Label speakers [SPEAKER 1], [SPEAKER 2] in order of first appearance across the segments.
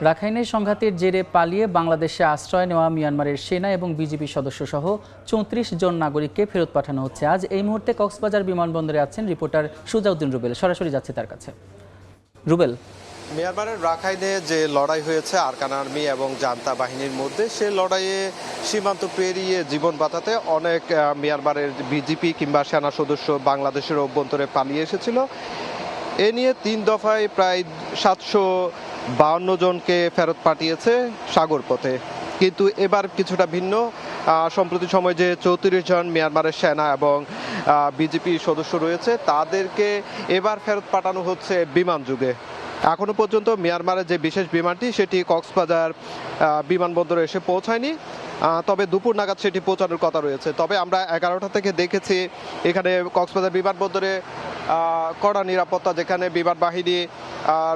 [SPEAKER 1] রাখাইনের সংঘাতের জেরে পালিয়ে বাংলাদেশে আশ্রয় নেওয়া মিয়ানমারের সেনা এবং বিজিবি সদস্যসহ ৩৪ জন নাগরিককে ফেরত পাঠানো হচ্ছে। আজ এই মুহূর্তে কক্সবাজার বিমানবন্দরে আছেন রিপোর্টার সুজাউদ্দিন রুবেল। সরাসরি যাচ্ছে তার কাছে। রুবেল,
[SPEAKER 2] মিয়ানমারের রাখাইনে যে লড়াই হয়েছে আরকান আর্মি এবং জান্তা বাহিনীর মধ্যে, সে লড়াইয়ে সীমান্ত পেরিয়ে জীবন বাঁচাতে অনেক মিয়ানমারের বিজিপি কিংবা সেনা সদস্য বাংলাদেশের অভ্যন্তরে পালিয়ে এসেছিল। এ নিয়ে ৩ দফায় প্রায় ৭৫২ জনকে ফেরত পাঠিয়েছে সাগর পথে। কিন্তু এবার কিছুটা ভিন্ন। সম্প্রতি সময় যে ৩৪ জন মিয়ানমারের সেনা এবং বিজিপি সদস্য রয়েছে, তাদেরকে এবার ফেরত পাঠানো হচ্ছে বিমান যুগে। এখনো পর্যন্ত মিয়ানমারের যে বিশেষ বিমানটি, সেটি কক্সবাজার বিমানবন্দরে এসে পৌঁছায়নি, তবে দুপুর নাগাদ সেটি পৌঁছানোর কথা রয়েছে। তবে আমরা 11টা থেকে দেখেছি এখানে কক্সবাজার বিমানবন্দরে কড়া নিরাপত্তা, যেখানে বিমান বাহিনী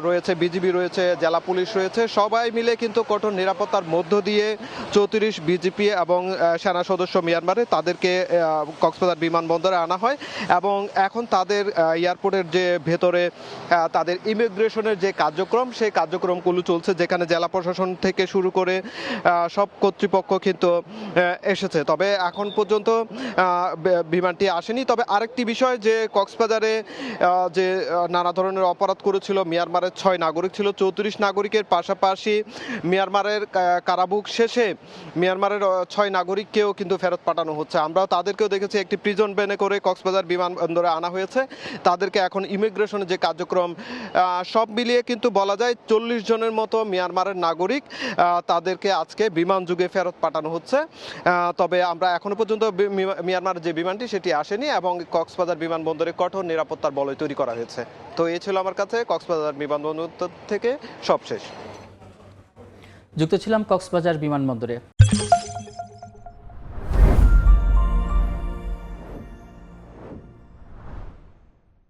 [SPEAKER 2] রয়েছে, বিজিবি রয়েছে, জেলা পুলিশ রয়েছে, সবাই মিলে কিন্তু কঠোর নিরাপত্তার মধ্য দিয়ে ৩৪ বিজিপি এবং সেনা সদস্য মিয়ানমারে তাদেরকে কক্সবাজার বিমানবন্দরে আনা হয়। এবং এখন তাদের এয়ারপোর্টের যে ভেতরে তাদের ইমিগ্রেশনের যে কার্যক্রম, সেই কার্যক্রমগুলো চলছে, যেখানে জেলা প্রশাসন থেকে শুরু করে সব কর্তৃপক্ষ কিন্তু এসেছে। তবে এখন পর্যন্ত বিমানটি আসেনি। তবে আরেকটি বিষয়, যে কক্সবাজারে যে নানা ধরনের অপরাধ করেছিল মিয়ানমারের 6 নাগরিক ছিল, 34 নাগরিকের পাশাপাশি মিয়ানমারের কারাভোগ শেষে মিয়ানমারের 6 নাগরিককেও কিন্তু ফেরত পাঠানো হচ্ছে। আমরাও তাদেরকেও দেখেছি, একটি প্রিজন ভ্যানে করে কক্সবাজার বিমানবন্দরে আনা হয়েছে। তাদেরকে এখন ইমিগ্রেশনের যে কার্যক্রম, সব মিলিয়ে কিন্তু বলা যায় 40 জনের মতো মিয়ানমারের নাগরিক, তাদেরকে আজকে বিমান যুগে ফেরত পাঠানো হচ্ছে। তবে আমরা এখনো পর্যন্ত মিয়ানমারের যে বিমানটি, সেটি আসেনি এবং কক্সবাজার বিমানবন্দরে কঠোর নিরাপত্তার বলয় তৈরি করা হয়েছে। তো এই ছিল আমার কাছে কক্সবাজার বিমানবন্দর থেকে সবশেষ।
[SPEAKER 1] যুক্ত ছিলাম কক্সবাজার বিমানবন্দরে।